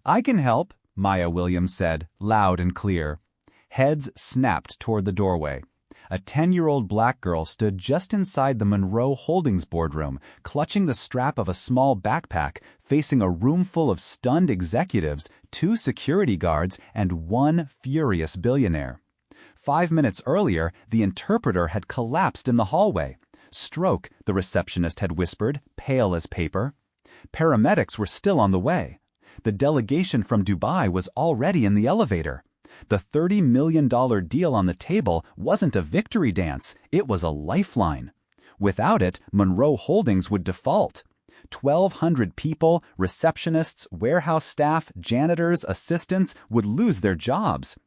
"I can help," Maya Williams said, loud and clear. Heads snapped toward the doorway. A 10-year-old black girl stood just inside the Monroe Holdings boardroom, clutching the strap of a small backpack, facing a room full of stunned executives, 2 security guards, and 1 furious billionaire. 5 minutes earlier, the interpreter had collapsed in the hallway. "Stroke," the receptionist had whispered, pale as paper. Paramedics were still on the way. The delegation from Dubai was already in the elevator. The $30 million deal on the table wasn't a victory dance, it was a lifeline. Without it, Monroe Holdings would default. 1,200 people, receptionists, warehouse staff, janitors, assistants would lose their jobs.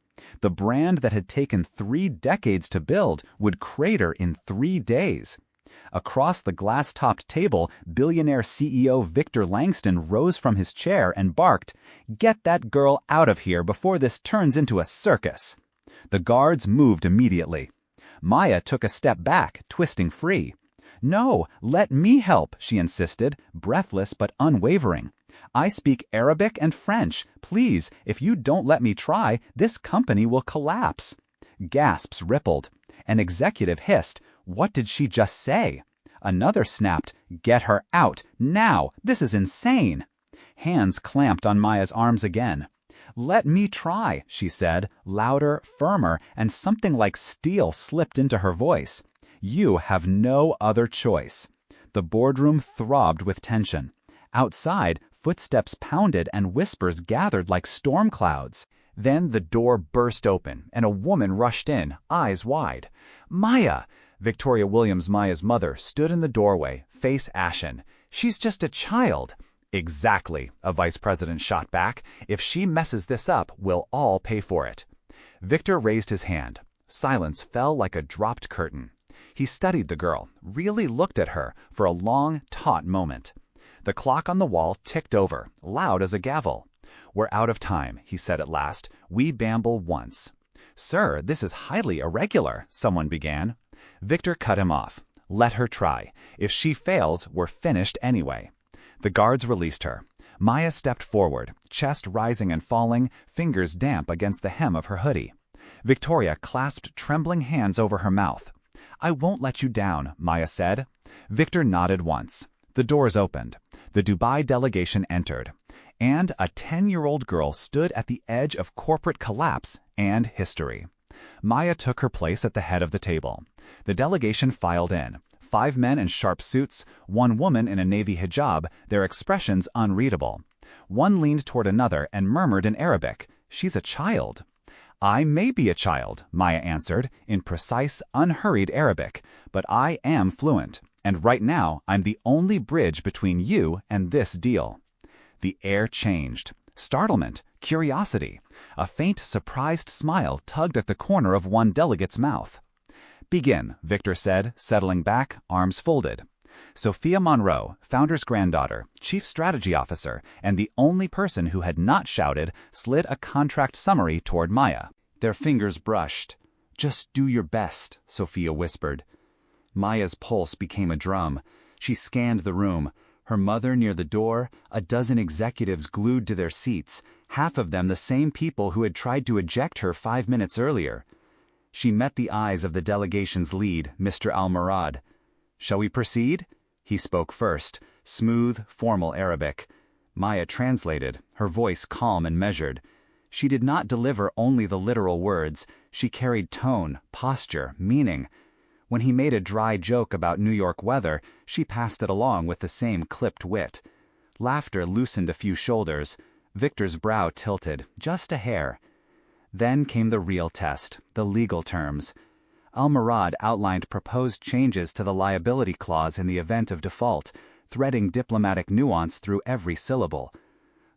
The brand that had taken 3 decades to build would crater in 3 days. Across the glass-topped table, billionaire CEO Victor Langston rose from his chair and barked, "Get that girl out of here before this turns into a circus." The guards moved immediately. Maya took a step back, twisting free. "No, let me help," she insisted, breathless but unwavering. "I speak Arabic and French. Please, if you don't let me try, this company will collapse." Gasps rippled. An executive hissed, "What did she just say?" Another snapped, "Get her out, now! This is insane!" Hands clamped on Maya's arms again. "Let me try," she said, louder, firmer, and something like steel slipped into her voice. "You have no other choice." The boardroom throbbed with tension. Outside, footsteps pounded and whispers gathered like storm clouds. Then the door burst open, and a woman rushed in, eyes wide. "Maya!" Victoria Williams, Maya's mother, stood in the doorway, face ashen. "She's just a child." "Exactly," a vice president shot back. "If she messes this up, we'll all pay for it." Victor raised his hand. Silence fell like a dropped curtain. He studied the girl, really looked at her, for a long, taut moment. The clock on the wall ticked over, loud as a gavel. "We're out of time," he said at last. "We bamble once." "Sir, this is highly irregular," someone began. Victor cut him off. "Let her try. If she fails, we're finished anyway." The guards released her. Maya stepped forward, chest rising and falling, fingers damp against the hem of her hoodie. Victoria clasped trembling hands over her mouth. "I won't let you down," Maya said. Victor nodded once. The doors opened. The Dubai delegation entered. And a 10-year-old girl stood at the edge of corporate collapse and history. Maya took her place at the head of the table. The delegation filed in. 5 men in sharp suits, 1 woman in a navy hijab, their expressions unreadable. One leaned toward another and murmured in Arabic, "She's a child." "I may be a child," Maya answered, in precise, unhurried Arabic, "but I am fluent, and right now I'm the only bridge between you and this deal." The air changed. Startlement, curiosity. A faint, surprised smile tugged at the corner of one delegate's mouth. "Begin," Victor said, settling back, arms folded. Sophia Monroe, founder's granddaughter, chief strategy officer, and the only person who had not shouted, slid a contract summary toward Maya. Their fingers brushed. "Just do your best," Sophia whispered. Maya's pulse became a drum. She scanned the room. Her mother near the door, a dozen executives glued to their seats, half of them the same people who had tried to eject her 5 minutes earlier. She met the eyes of the delegation's lead, Mr. Al-Murad. "Shall we proceed?" He spoke first, smooth, formal Arabic. Maya translated, her voice calm and measured. She did not deliver only the literal words. She carried tone, posture, meaning. When he made a dry joke about New York weather, she passed it along with the same clipped wit. Laughter loosened a few shoulders. Victor's brow tilted, just a hair. Then came the real test, the legal terms. Al-Murad outlined proposed changes to the liability clause in the event of default, threading diplomatic nuance through every syllable.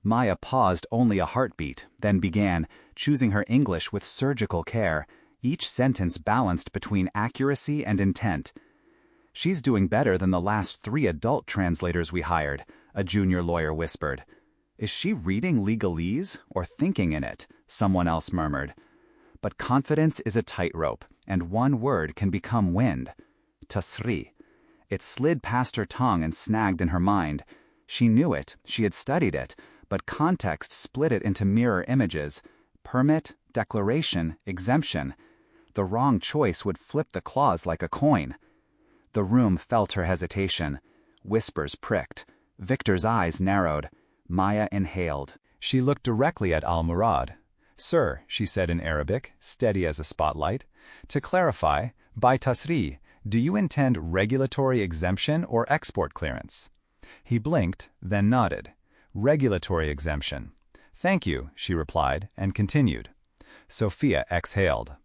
Maya paused only a heartbeat, then began, choosing her English with surgical care, each sentence balanced between accuracy and intent. "She's doing better than the last 3 adult translators we hired," a junior lawyer whispered. "Is she reading legalese or thinking in it?" someone else murmured. But confidence is a tightrope, and one word can become wind. Tasri. It slid past her tongue and snagged in her mind. She knew it, she had studied it, but context split it into mirror images: permit, declaration, exemption. The wrong choice would flip the clause like a coin. The room felt her hesitation. Whispers pricked. Victor's eyes narrowed. Maya inhaled. She looked directly at Al-Murad. "Sir," she said in Arabic, steady as a spotlight, "to clarify, by tasri, do you intend regulatory exemption or export clearance?" He blinked, then nodded. "Regulatory exemption." "Thank you," she replied, and continued. Sophia exhaled.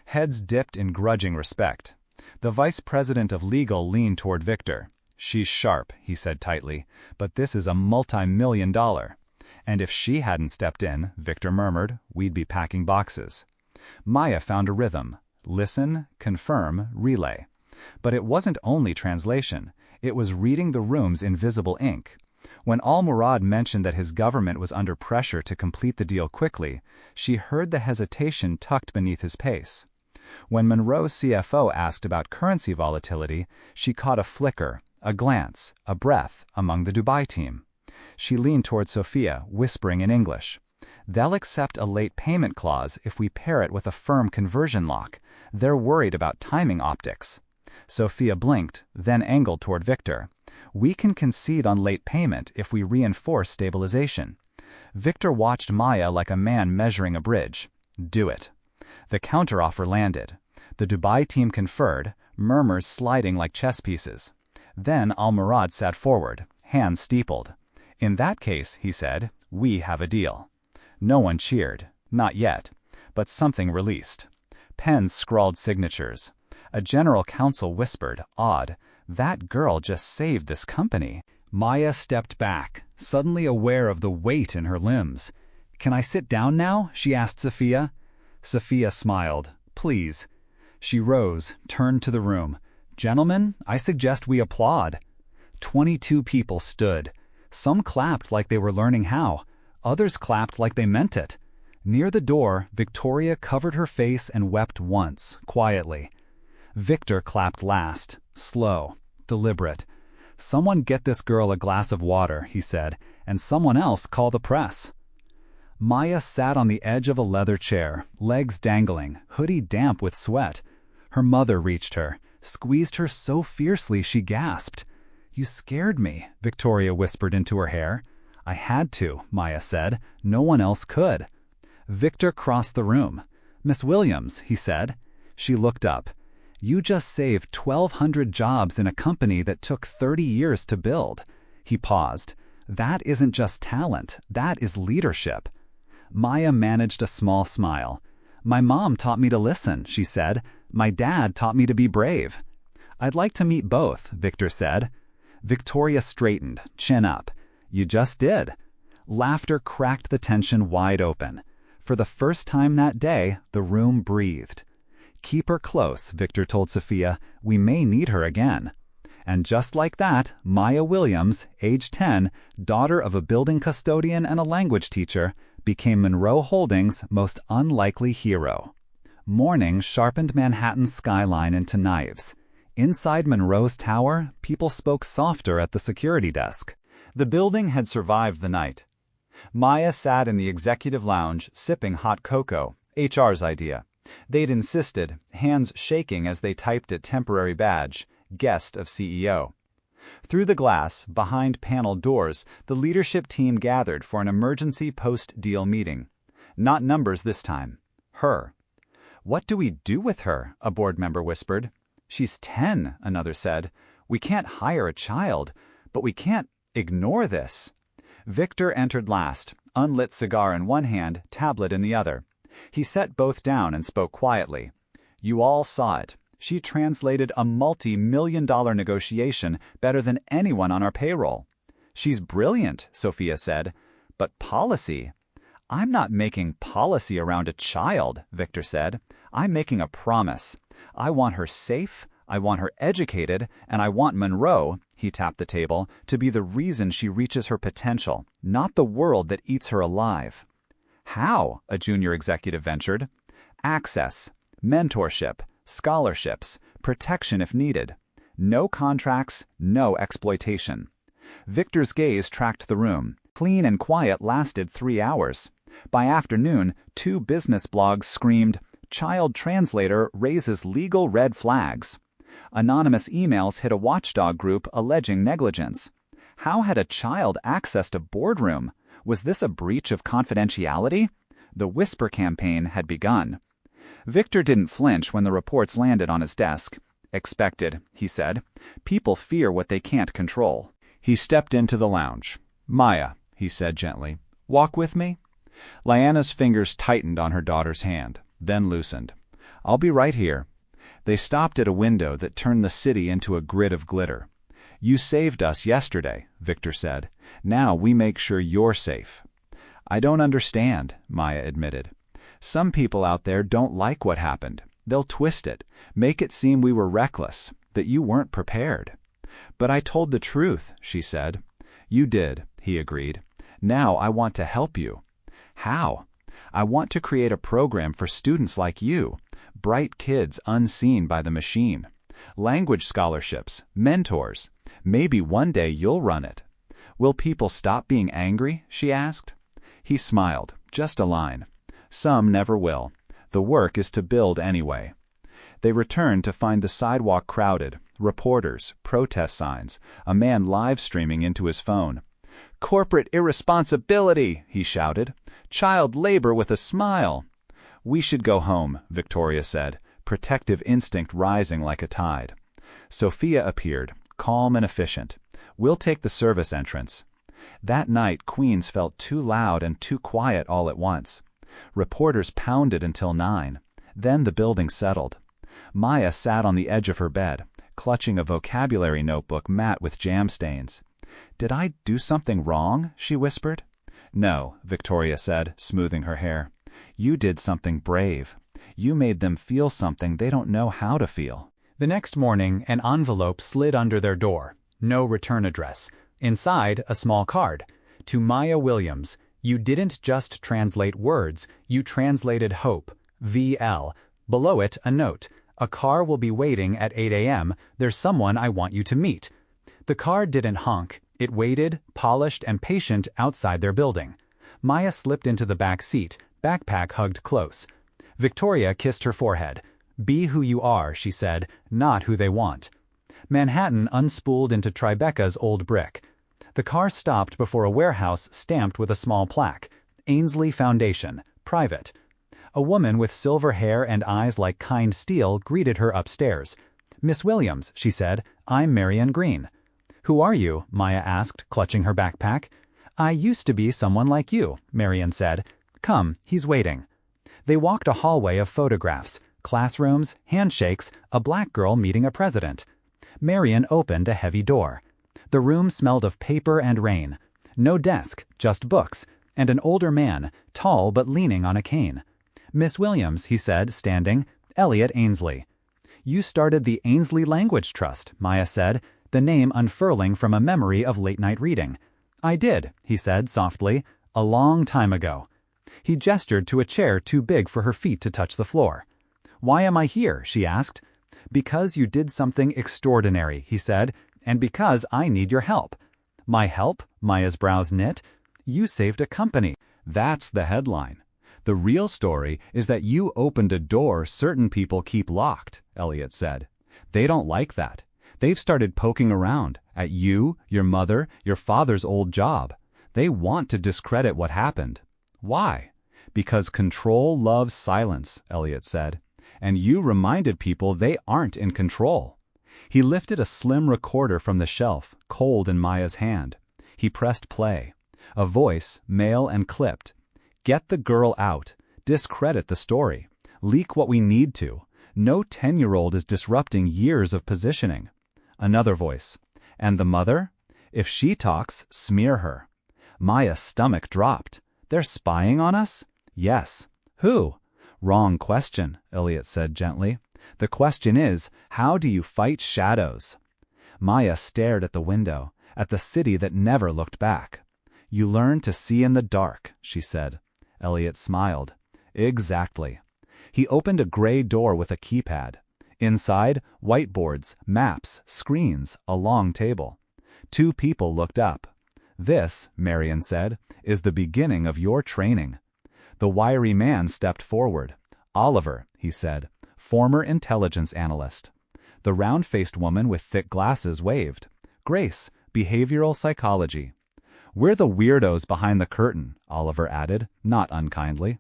Heads dipped in grudging respect. The vice president of legal leaned toward Victor. "She's sharp," he said tightly, "but this is a multi-million-dollar." "And if she hadn't stepped in," Victor murmured, "we'd be packing boxes." Maya found a rhythm. Listen, confirm, relay. But it wasn't only translation. It was reading the room's invisible ink. When Al-Murad mentioned that his government was under pressure to complete the deal quickly, she heard the hesitation tucked beneath his pace. When Monroe's CFO asked about currency volatility, she caught a flicker, a glance, a breath among the Dubai team. She leaned toward Sophia, whispering in English. "They'll accept a late payment clause if we pair it with a firm conversion lock. They're worried about timing optics." Sophia blinked, then angled toward Victor. "We can concede on late payment if we reinforce stabilization." Victor watched Maya like a man measuring a bridge. "Do it." The counteroffer landed. The Dubai team conferred, murmurs sliding like chess pieces. Then Al-Murad sat forward, hands steepled. "In that case," he said, "we have a deal." No one cheered. Not yet. But something released. Pens scrawled signatures. A general counsel whispered, awed, "That girl just saved this company." Maya stepped back, suddenly aware of the weight in her limbs. "Can I sit down now?" she asked Sophia. Sophia smiled. "Please." She rose, turned to the room. "Gentlemen, I suggest we applaud." 22 people stood. Some clapped like they were learning how. Others clapped like they meant it. Near the door, Victoria covered her face and wept once, quietly. Victor clapped last, slow, deliberate. "Someone get this girl a glass of water," he said, "and someone else call the press." Maya sat on the edge of a leather chair, legs dangling, hoodie damp with sweat. Her mother reached her, squeezed her so fiercely she gasped. "You scared me," Victoria whispered into her hair. "I had to," Maya said. "No one else could." Victor crossed the room. "Miss Williams," he said. She looked up. "You just saved 1,200 jobs in a company that took 30 years to build." He paused. "That isn't just talent, that is leadership." Maya managed a small smile. "My mom taught me to listen," she said. "My dad taught me to be brave." "I'd like to meet both," Victor said. Victoria straightened, chin up. "You just did." Laughter cracked the tension wide open. For the first time that day, the room breathed. "Keep her close," Victor told Sophia. "We may need her again." And just like that, Maya Williams, age 10, daughter of a building custodian and a language teacher, became Monroe Holdings' most unlikely hero. Morning sharpened Manhattan's skyline into knives. Inside Monroe's tower, people spoke softer at the security desk. The building had survived the night. Maya sat in the executive lounge, sipping hot cocoa, HR's idea. They'd insisted, hands shaking as they typed a temporary badge, guest of CEO. Through the glass, behind paneled doors, the leadership team gathered for an emergency post-deal meeting. Not numbers this time. Her. "What do we do with her?" a board member whispered. "She's 10, another said. "We can't hire a child, but we can't ignore this." Victor entered last, unlit cigar in one hand, tablet in the other. He set both down and spoke quietly. "You all saw it. She translated a multi-million-dollar negotiation better than anyone on our payroll." "She's brilliant," Sophia said. "But policy?" "I'm not making policy around a child," Victor said. "I'm making a promise. I want her safe, I want her educated, and I want Monroe," he tapped the table, "to be the reason she reaches her potential, not the world that eats her alive." "How?" a junior executive ventured. "Access, mentorship, scholarships, protection if needed. No contracts, no exploitation." Victor's gaze tracked the room. Clean and quiet lasted 3 hours. By afternoon, 2 business blogs screamed, "Child translator raises legal red flags." Anonymous emails hit a watchdog group alleging negligence. How had a child accessed a boardroom? Was this a breach of confidentiality? The whisper campaign had begun. Victor didn't flinch when the reports landed on his desk. "Expected," he said. "People fear what they can't control." He stepped into the lounge. "Maya," he said gently, "walk with me?" Lyanna's fingers tightened on her daughter's hand, then loosened. "I'll be right here." They stopped at a window that turned the city into a grid of glitter. "You saved us yesterday," Victor said. "Now we make sure you're safe." "I don't understand," Maya admitted. "Some people out there don't like what happened. They'll twist it, make it seem we were reckless, that you weren't prepared." "But I told the truth," she said. "You did," he agreed. "Now I want to help you." "How?" "I want to create a program for students like you, bright kids unseen by the machine. Language scholarships, mentors. Maybe one day you'll run it." "Will people stop being angry?" she asked. He smiled, just a line. "Some never will. The work is to build anyway." They returned to find the sidewalk crowded, reporters, protest signs, a man live-streaming into his phone. "Corporate irresponsibility," he shouted. "Child labor with a smile." "We should go home," Victoria said, protective instinct rising like a tide. Sophia appeared, calm and efficient. "We'll take the service entrance." That night, Queens felt too loud and too quiet all at once. Reporters pounded until 9. Then the building settled. Maya sat on the edge of her bed, clutching a vocabulary notebook matte with jam stains. "Did I do something wrong?" she whispered. "No," Victoria said, smoothing her hair. "You did something brave. You made them feel something they don't know how to feel." The next morning, an envelope slid under their door. No return address. Inside, a small card. "To Maya Williams. You didn't just translate words, you translated hope. VL." Below it, a note. "A car will be waiting at 8 a.m. There's someone I want you to meet." The car didn't honk. It waited, polished and patient outside their building. Maya slipped into the back seat, backpack hugged close. Victoria kissed her forehead. "Be who you are," she said, "not who they want." Manhattan unspooled into Tribeca's old brick. The car stopped before a warehouse stamped with a small plaque. "Ainsley Foundation. Private." A woman with silver hair and eyes like kind steel greeted her upstairs. "Miss Williams," she said, "I'm Marion Green." "Who are you?" Maya asked, clutching her backpack. "I used to be someone like you," Marion said. "Come, he's waiting." They walked a hallway of photographs, classrooms, handshakes, a black girl meeting a president. Marion opened a heavy door. The room smelled of paper and rain. No desk, just books, and an older man, tall but leaning on a cane. "Miss Williams," he said, standing, "Elliot Ainsley." "You started the Ainsley Language Trust," Maya said, the name unfurling from a memory of late-night reading. "I did," he said softly, "a long time ago." He gestured to a chair too big for her feet to touch the floor. "Why am I here?" she asked. "Because you did something extraordinary," he said, "and because I need your help." "My help?" Maya's brows knit. "You saved a company." That's the headline. "The real story is that you opened a door certain people keep locked," Elliot said. "They don't like that. They've started poking around at you, your mother, your father's old job. They want to discredit what happened." "Why?" "Because control loves silence," Elliot said. "And you reminded people they aren't in control." He lifted a slim recorder from the shelf, cold in Maya's hand. He pressed play. A voice, male and clipped. "Get the girl out. Discredit the story. Leak what we need to. No 10-year-old is disrupting years of positioning." Another voice. "And the mother? If she talks, smear her." Maya's stomach dropped. "They're spying on us?" "Yes." "Who?" "Wrong question," Elliot said gently. "The question is, how do you fight shadows?" Maya stared at the window, at the city that never looked back. "You learn to see in the dark," she said. Elliot smiled. "Exactly." He opened a gray door with a keypad. Inside, whiteboards, maps, screens, a long table. 2 people looked up. "This," Marion said, "is the beginning of your training." The wiry man stepped forward. "Oliver," he said, "former intelligence analyst." The round-faced woman with thick glasses waved. "Grace, behavioral psychology." "We're the weirdos behind the curtain," Oliver added, not unkindly.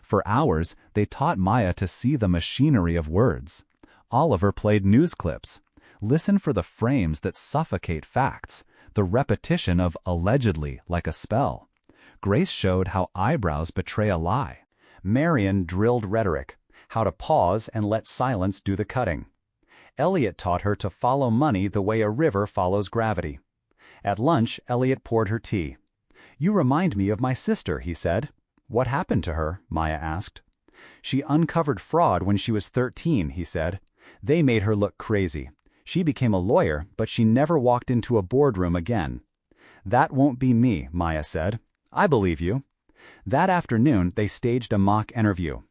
For hours, they taught Maya to see the machinery of words. Oliver played news clips. Listen for the frames that suffocate facts, the repetition of allegedly like a spell. Grace showed how eyebrows betray a lie. Marion drilled rhetoric, how to pause and let silence do the cutting. Elliot taught her to follow money the way a river follows gravity. At lunch, Elliot poured her tea. "You remind me of my sister," he said. "What happened to her?" Maya asked. "She uncovered fraud when she was 13, he said. "They made her look crazy. She became a lawyer, but she never walked into a boardroom again." "That won't be me," Maya said. "I believe you." That afternoon, they staged a mock interview.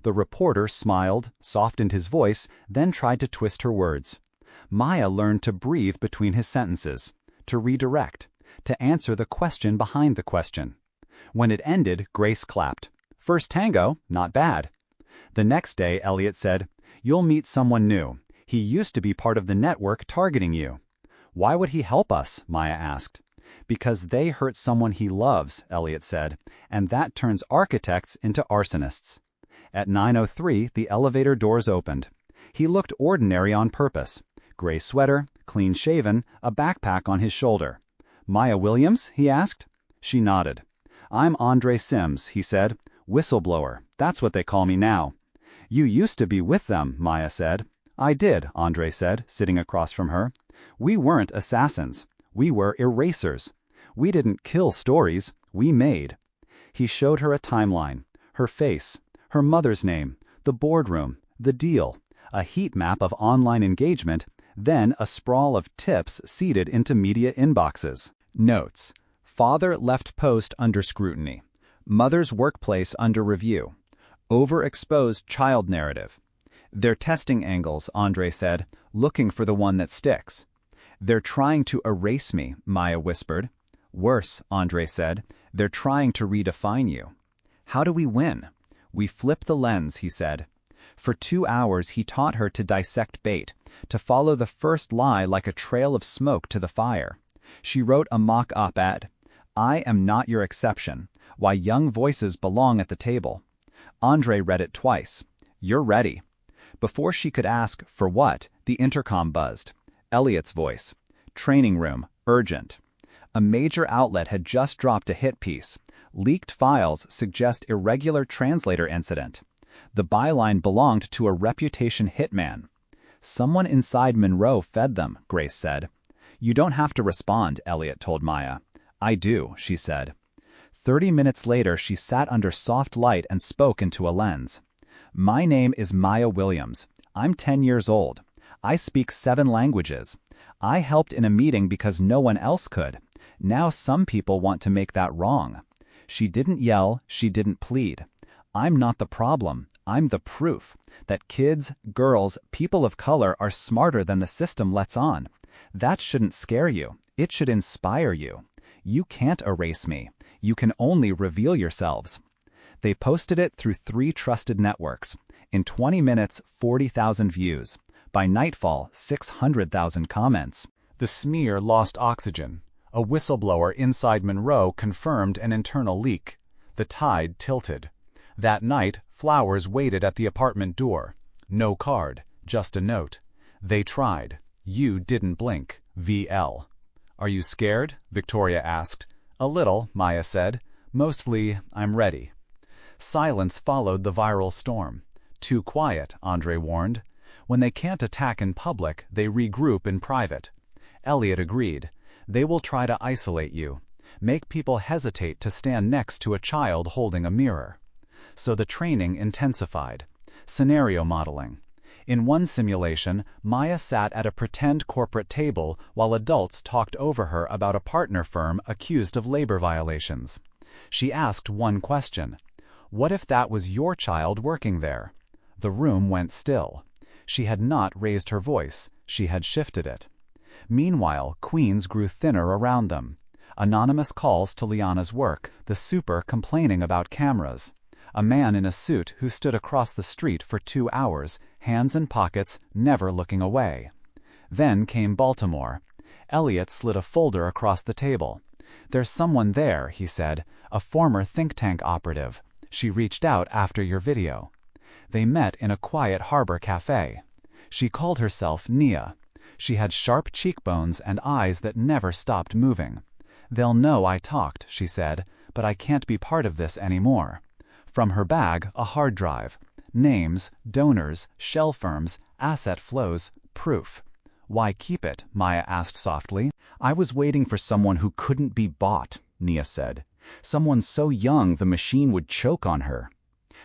The reporter smiled, softened his voice, then tried to twist her words. Maya learned to breathe between his sentences, to redirect, to answer the question behind the question. When it ended, Grace clapped. "First tango, not bad." The next day, Elliot said, "You'll meet someone new. He used to be part of the network targeting you." "Why would he help us?" Maya asked. "Because they hurt someone he loves," Elliot said, "and that turns architects into arsonists." At 9:03, the elevator doors opened. He looked ordinary on purpose. Gray sweater, clean-shaven, a backpack on his shoulder. "Maya Williams?" he asked. She nodded. "I'm Andre Sims," he said. "Whistleblower, that's what they call me now." "You used to be with them," Maya said. "I did," Andre said, sitting across from her. "We weren't assassins. We were erasers. We didn't kill stories, we made." He showed her a timeline, her face, her mother's name, the boardroom, the deal, a heat map of online engagement, then a sprawl of tips seeded into media inboxes. Notes: Father left post under scrutiny. Mother's workplace under review. Overexposed child narrative. "They're testing angles," Andre said, "looking for the one that sticks." "They're trying to erase me," Maya whispered. "Worse," Andre said, "they're trying to redefine you." "How do we win?" "We flip the lens," he said. For 2 hours he taught her to dissect bait, to follow the first lie like a trail of smoke to the fire. She wrote a mock op-ed. "I am not your exception. Why young voices belong at the table." Andre read it twice. "You're ready." Before she could ask, "For what?" the intercom buzzed. Elliot's voice. "Training room, urgent." A major outlet had just dropped a hit piece. "Leaked files suggest irregular translator incident." The byline belonged to a reputation hitman. "Someone inside Monroe fed them," Grace said. "You don't have to respond," Elliot told Maya. "I do," she said. 30 minutes later, she sat under soft light and spoke into a lens. "My name is Maya Williams. I'm 10 years old. I speak 7 languages. I helped in a meeting because no one else could. Now some people want to make that wrong." She didn't yell, she didn't plead. "I'm not the problem. I'm the proof that kids, girls, people of color are smarter than the system lets on. That shouldn't scare you. It should inspire you. You can't erase me. You can only reveal yourselves." They posted it through 3 trusted networks. In 20 minutes, 40,000 views. By nightfall, 600,000 comments. The smear lost oxygen. A whistleblower inside Monroe confirmed an internal leak. The tide tilted. That night, flowers waited at the apartment door. No card, just a note. "They tried. You didn't blink. VL." "Are you scared?" Victoria asked. "A little," Maya said. "Mostly, I'm ready." Silence followed the viral storm. "Too quiet," Andre warned. "When they can't attack in public, they regroup in private." Elliot agreed. "They will try to isolate you. Make people hesitate to stand next to a child holding a mirror." So the training intensified. Scenario modeling. In one simulation, Maya sat at a pretend corporate table while adults talked over her about a partner firm accused of labor violations. She asked one question. "What if that was your child working there?" The room went still. She had not raised her voice, she had shifted it. Meanwhile, queens grew thinner around them. Anonymous calls to Liana's work, the super complaining about cameras. A man in a suit who stood across the street for 2 hours, hands in pockets, never looking away. Then came Baltimore. Elliot slid a folder across the table. "There's someone there," he said, "a former think tank operative. She reached out after your video." They met in a quiet harbor cafe. She called herself Nia. She had sharp cheekbones and eyes that never stopped moving. "They'll know I talked," she said, "but I can't be part of this anymore." From her bag, a hard drive. Names, donors, shell firms, asset flows, proof. "Why keep it?" Maya asked softly. "I was waiting for someone who couldn't be bought," Nia said. "Someone so young the machine would choke on her."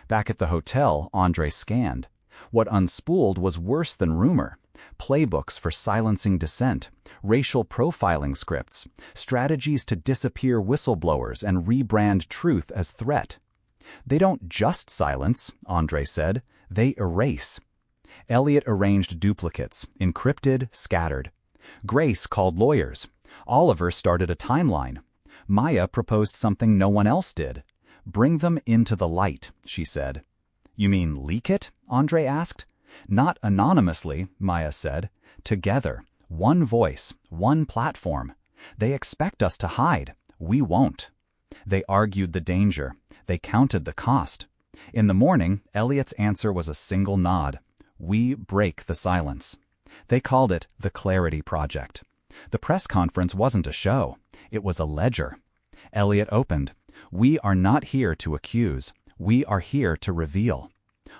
Back at the hotel, Andre scanned. What unspooled was worse than rumor. Playbooks for silencing dissent, racial profiling scripts, strategies to disappear whistleblowers and rebrand truth as threat. "They don't just silence," Andre said. "They erase." Elliot arranged duplicates, encrypted, scattered. Grace called lawyers. Oliver started a timeline. Maya proposed something no one else did. "Bring them into the light," she said. "You mean leak it?" Andre asked. "Not anonymously," Maya said. "Together. One voice, one platform. They expect us to hide. We won't." They argued the danger. They counted the cost. In the morning, Elliot's answer was a single nod. "We break the silence." They called it the Clarity Project. The press conference wasn't a show. It was a ledger. Elliot opened. "We are not here to accuse. We are here to reveal."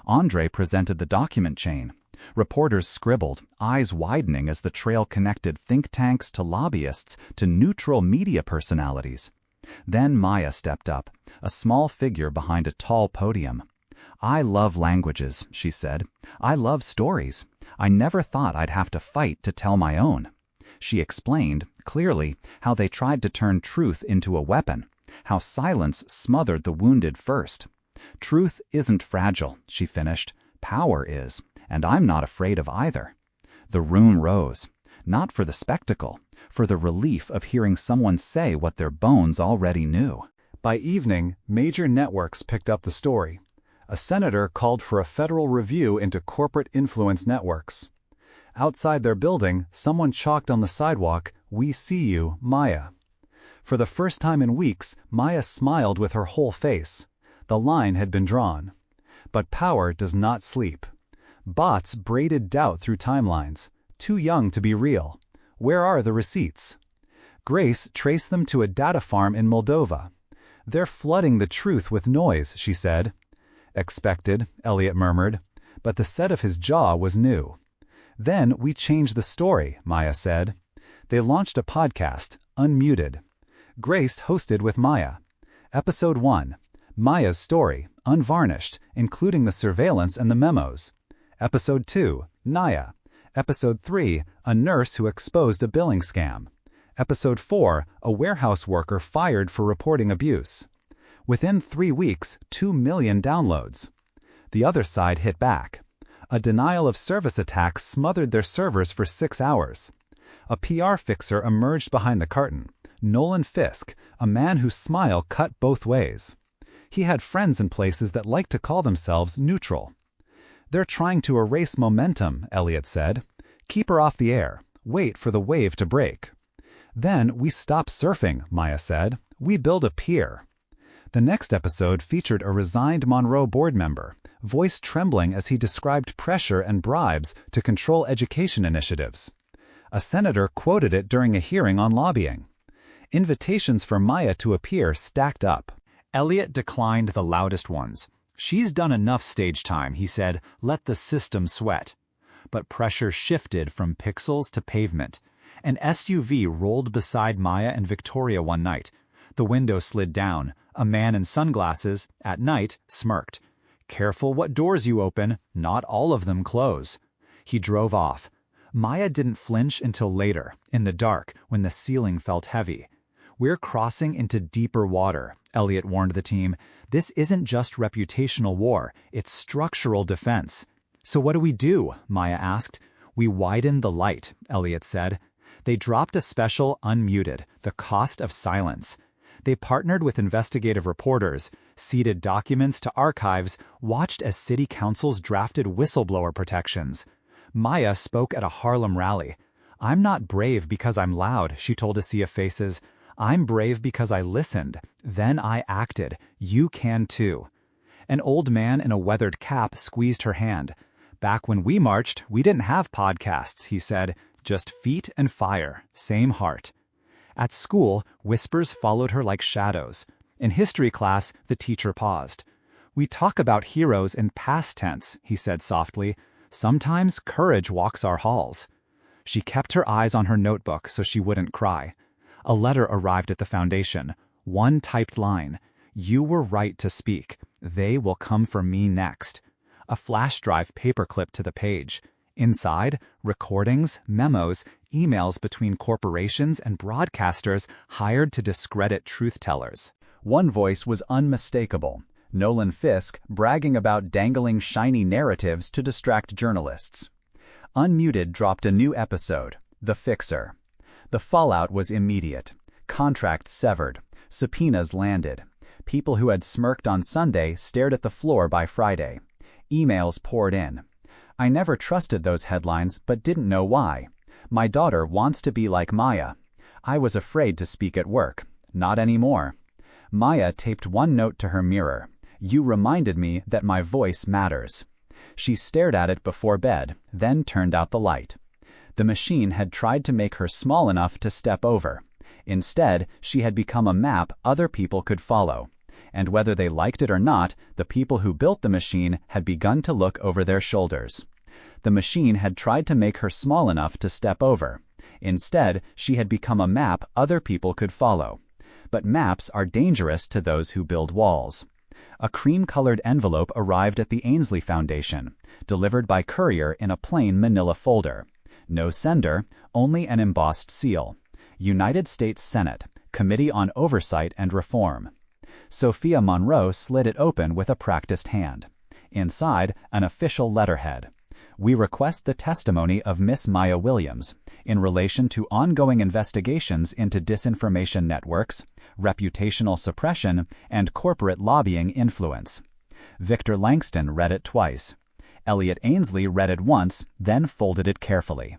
Andre presented the document chain. Reporters scribbled, eyes widening as the trail connected think tanks to lobbyists to neutral media personalities. Then Maya stepped up, a small figure behind a tall podium. "I love languages," she said. "I love stories. I never thought I'd have to fight to tell my own." She explained, clearly, how they tried to turn truth into a weapon, how silence smothered the wounded first. "Truth isn't fragile," she finished. "Power is, and I'm not afraid of either." The room rose, not for the spectacle, for the relief of hearing someone say what their bones already knew. By evening, major networks picked up the story. A senator called for a federal review into corporate influence networks. Outside their building, someone chalked on the sidewalk, "We see you, Maya." For the first time in weeks, Maya smiled with her whole face. The line had been drawn. But power does not sleep. Bots braided doubt through timelines. Too young to be real. Where are the receipts? Grace traced them to a data farm in Moldova. "They're flooding the truth with noise," she said. "Expected," Elliot murmured, but the set of his jaw was new. "Then we changed the story," Maya said. They launched a podcast, Unmuted. Grace hosted with Maya. Episode 1. Maya's story, unvarnished, including the surveillance and the memos. Episode 2. Naya. Episode 3. A nurse who exposed a billing scam. Episode 4. A warehouse worker fired for reporting abuse. Within 3 weeks, 2 million downloads. The other side hit back. A denial of service attack smothered their servers for 6 hours. A PR fixer emerged behind the curtain. Nolan Fisk, a man whose smile cut both ways. He had friends in places that like to call themselves neutral. "They're trying to erase momentum," Elliot said. "Keep her off the air. Wait for the wave to break." "Then we stop surfing," Maya said. "We build a pier." The next episode featured a resigned Monroe board member, voice trembling as he described pressure and bribes to control education initiatives. A senator quoted it during a hearing on lobbying. Invitations for Maya to appear stacked up. Elliot declined the loudest ones. "She's done enough stage time," he said. "Let the system sweat." But pressure shifted from pixels to pavement. An SUV rolled beside Maya and Victoria one night. The window slid down. A man in sunglasses, at night, smirked. "Careful what doors you open. Not all of them close." He drove off. Maya didn't flinch until later, in the dark, when the ceiling felt heavy. "We're crossing into deeper water," Elliot warned the team. "This isn't just reputational war, it's structural defense." "So what do we do?" Maya asked. "We widen the light," Elliot said. They dropped a special unmuted, The Cost of Silence. They partnered with investigative reporters, seeded documents to archives, watched as city councils drafted whistleblower protections. Maya spoke at a Harlem rally. "I'm not brave because I'm loud," she told a sea of faces. "I'm brave because I listened. Then I acted. You can too." An old man in a weathered cap squeezed her hand. "Back when we marched, we didn't have podcasts," he said. "Just feet and fire, same heart." At school, whispers followed her like shadows. In history class, the teacher paused. "We talk about heroes in past tense," he said softly. "Sometimes courage walks our halls." She kept her eyes on her notebook so she wouldn't cry. A letter arrived at the foundation. One typed line. "You were right to speak. They will come for me next." A flash drive paperclip to the page. Inside, recordings, memos, emails between corporations and broadcasters hired to discredit truth-tellers. One voice was unmistakable. Nolan Fisk bragging about dangling shiny narratives to distract journalists. Unmuted dropped a new episode, The Fixer. The fallout was immediate. Contracts severed. Subpoenas landed. People who had smirked on Sunday stared at the floor by Friday. Emails poured in. "I never trusted those headlines, but didn't know why. My daughter wants to be like Maya. I was afraid to speak at work. Not anymore." Maya taped one note to her mirror. "You reminded me that my voice matters." She stared at it before bed, then turned out the light. The machine had tried to make her small enough to step over. Instead, she had become a map other people could follow. And whether they liked it or not, the people who built the machine had begun to look over their shoulders. The machine had tried to make her small enough to step over. Instead, she had become a map other people could follow. But maps are dangerous to those who build walls. A cream-colored envelope arrived at the Ainsley Foundation, delivered by courier in a plain manila folder. No sender, only an embossed seal. United States Senate, Committee on Oversight and Reform. Sophia Monroe slid it open with a practiced hand. Inside, an official letterhead. "We request the testimony of Miss Maya Williams in relation to ongoing investigations into disinformation networks, reputational suppression, and corporate lobbying influence." Victor Langston read it twice. Elliot Ainsley read it once, then folded it carefully.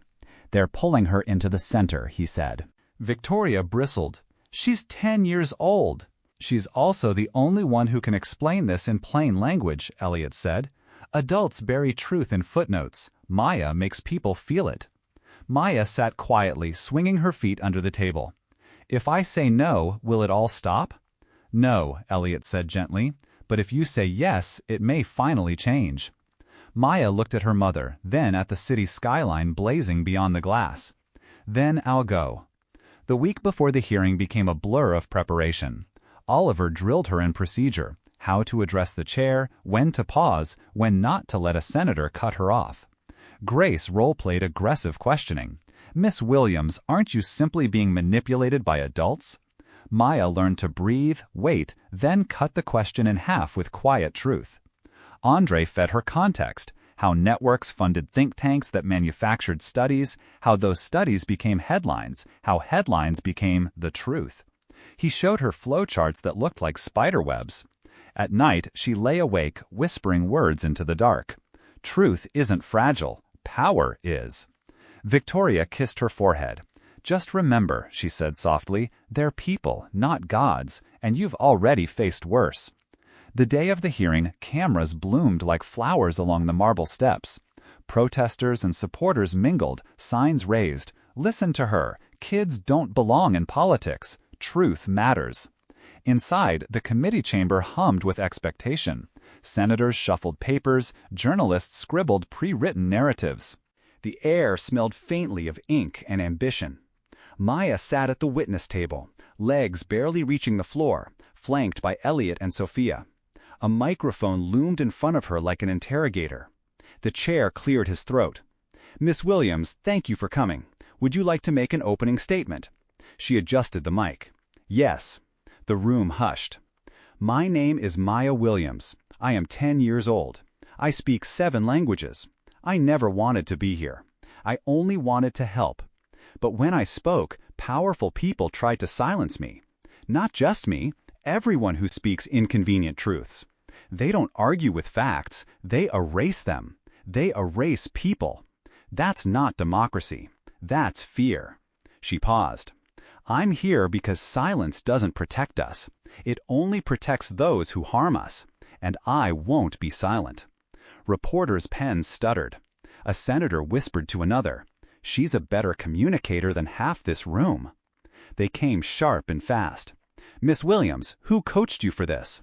"They're pulling her into the center," he said. Victoria bristled. "She's 10 years old." "She's also the only one who can explain this in plain language," Elliot said. "Adults bury truth in footnotes. Maya makes people feel it." Maya sat quietly, swinging her feet under the table. "If I say no, will it all stop?" "No," Elliot said gently, "but if you say yes, it may finally change." Maya looked at her mother, then at the city skyline blazing beyond the glass. "Then I'll go." The week before the hearing became a blur of preparation. Oliver drilled her in procedure, how to address the chair, when to pause, when not to let a senator cut her off. Grace role-played aggressive questioning. "Miss Williams, aren't you simply being manipulated by adults?" Maya learned to breathe, wait, then cut the question in half with quiet truth. Andre fed her context, how networks funded think tanks that manufactured studies, how those studies became headlines, how headlines became the truth. He showed her flowcharts that looked like spiderwebs. At night, she lay awake, whispering words into the dark. Truth isn't fragile. Power is. Victoria kissed her forehead. "Just remember," she said softly, "they're people, not gods, and you've already faced worse." The day of the hearing, cameras bloomed like flowers along the marble steps. Protesters and supporters mingled, signs raised. "Listen to her. Kids don't belong in politics. Truth matters." Inside, the committee chamber hummed with expectation. Senators shuffled papers, journalists scribbled pre-written narratives. The air smelled faintly of ink and ambition. Maya sat at the witness table, legs barely reaching the floor, flanked by Elliot and Sophia. A microphone loomed in front of her like an interrogator. The chair cleared his throat. "Miss Williams, thank you for coming. Would you like to make an opening statement?" She adjusted the mic. "Yes." The room hushed. "My name is Maya Williams. I am 10 years old. I speak 7 languages. I never wanted to be here. I only wanted to help. But when I spoke, powerful people tried to silence me. Not just me, everyone who speaks inconvenient truths. They don't argue with facts, they erase them. They erase people. That's not democracy. That's fear. She paused. I'm here because silence doesn't protect us. It only protects those who harm us. And I won't be silent. Reporters' pens stuttered. A senator whispered to another, "She's a better communicator than half this room." They came sharp and fast. "Miss Williams, who coached you for this?"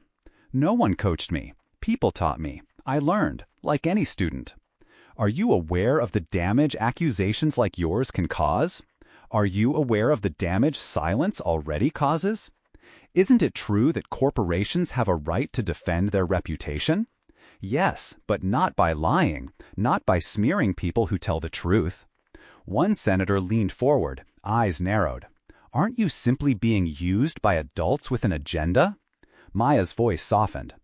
"No one coached me. People taught me. I learned, like any student." "Are you aware of the damage accusations like yours can cause? Are you aware of the damage silence already causes? Isn't it true that corporations have a right to defend their reputation? Yes, but not by lying, not by smearing people who tell the truth." One senator leaned forward, eyes narrowed. "Aren't you simply being used by adults with an agenda?" Maya's voice softened.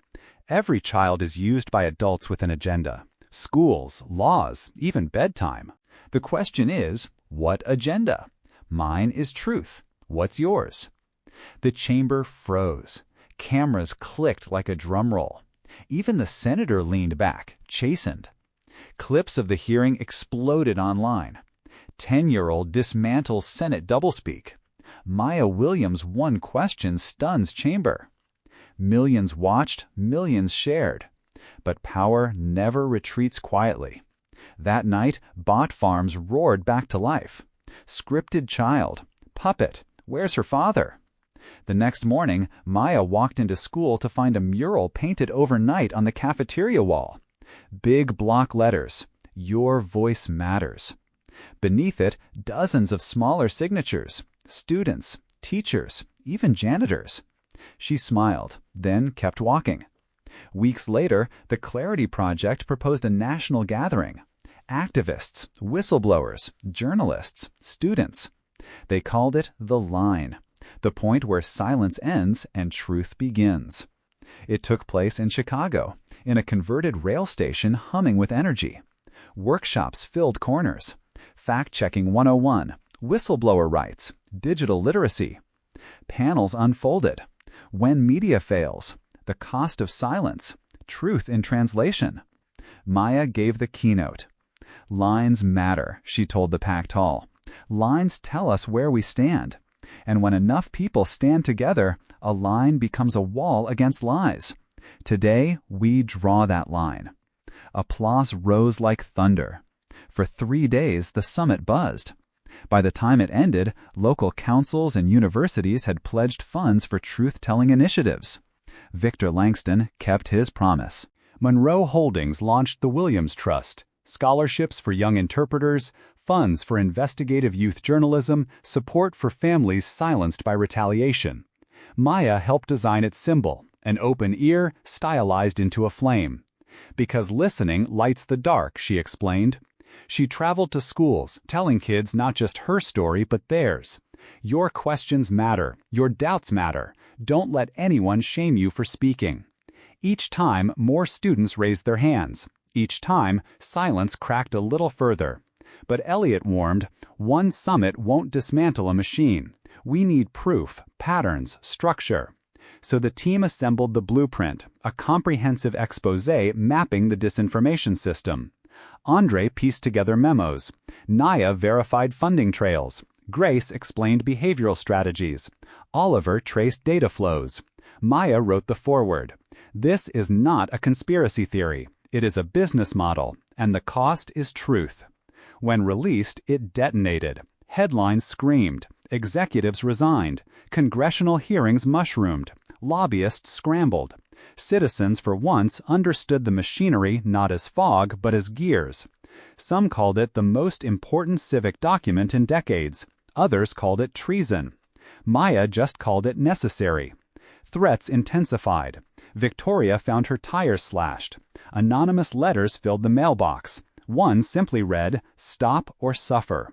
"Every child is used by adults with an agenda. Schools, laws, even bedtime. The question is, what agenda? Mine is truth. What's yours?" The chamber froze. Cameras clicked like a drum roll. Even the senator leaned back, chastened. Clips of the hearing exploded online. 10-year-old dismantles Senate doublespeak. Maya Williams' one question stuns chamber. Millions watched, millions shared. But power never retreats quietly. That night, bot farms roared back to life. Scripted child. Puppet. Where's her father? The next morning, Maya walked into school to find a mural painted overnight on the cafeteria wall. Big block letters. Your voice matters. Beneath it, dozens of smaller signatures. Students, teachers, even janitors. She smiled, then kept walking. Weeks later, the Clarity Project proposed a national gathering. Activists, whistleblowers, journalists, students. They called it The Line, the point where silence ends and truth begins. It took place in Chicago, in a converted rail station humming with energy. Workshops filled corners. Fact-checking 101, whistleblower rights, digital literacy. Panels unfolded. When media fails, the cost of silence, truth in translation. Maya gave the keynote. Lines matter, she told the packed hall. Lines tell us where we stand. And when enough people stand together, a line becomes a wall against lies. Today, we draw that line. Applause rose like thunder. For 3 days, the summit buzzed. By the time it ended, local councils and universities had pledged funds for truth-telling initiatives. Victor Langston kept his promise. Monroe Holdings launched the Williams Trust, scholarships for young interpreters, funds for investigative youth journalism, support for families silenced by retaliation. Maya helped design its symbol, an open ear stylized into a flame. Because listening lights the dark, she explained. She traveled to schools, telling kids not just her story but theirs. Your questions matter. Your doubts matter. Don't let anyone shame you for speaking. Each time, more students raised their hands. Each time, silence cracked a little further. But Elliot warned, one summit won't dismantle a machine. We need proof, patterns, structure. So the team assembled the blueprint, a comprehensive exposé mapping the disinformation system. Andre pieced together memos. Naya verified funding trails. Grace explained behavioral strategies. Oliver traced data flows. Maya wrote the foreword. This is not a conspiracy theory. It is a business model, and the cost is truth. When released, it detonated. Headlines screamed. Executives resigned. Congressional hearings mushroomed. Lobbyists scrambled. Citizens for once understood the machinery not as fog but as gears. Some called it the most important civic document in decades. Others called it treason. Maya just called it necessary. Threats intensified. Victoria found her tires slashed. Anonymous letters filled the mailbox. One simply read, "Stop or suffer."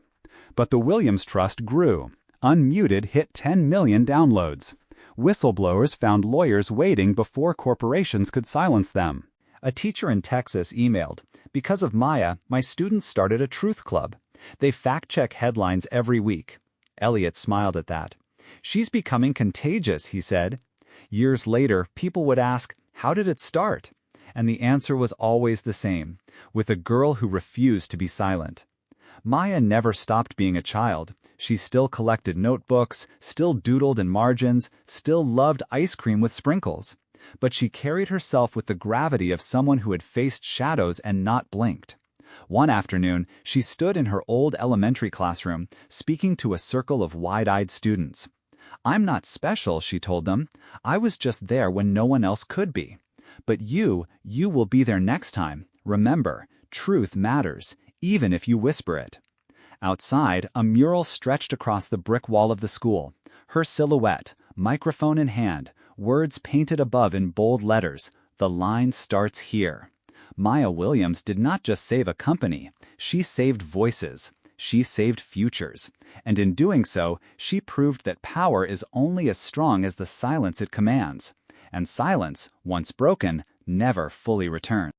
But the Williams Trust grew. Unmuted hit 10 million downloads. Whistleblowers found lawyers waiting before corporations could silence them. A teacher in Texas emailed, "Because of Maya, my students started a truth club. They fact-check headlines every week. Elliot smiled at that. She's becoming contagious, he said. Years later, people would ask, how did it start? And the answer was always the same, with a girl who refused to be silent. Maya never stopped being a child. She still collected notebooks, still doodled in margins, still loved ice cream with sprinkles. But she carried herself with the gravity of someone who had faced shadows and not blinked. One afternoon, she stood in her old elementary classroom, speaking to a circle of wide-eyed students. "I'm not special," she told them. "I was just there when no one else could be. But you will be there next time. Remember, truth matters, even if you whisper it." Outside, a mural stretched across the brick wall of the school. Her silhouette, microphone in hand, words painted above in bold letters. The line starts here. Maya Williams did not just save a company. She saved voices. She saved futures. And in doing so, she proved that power is only as strong as the silence it commands. And silence, once broken, never fully returns.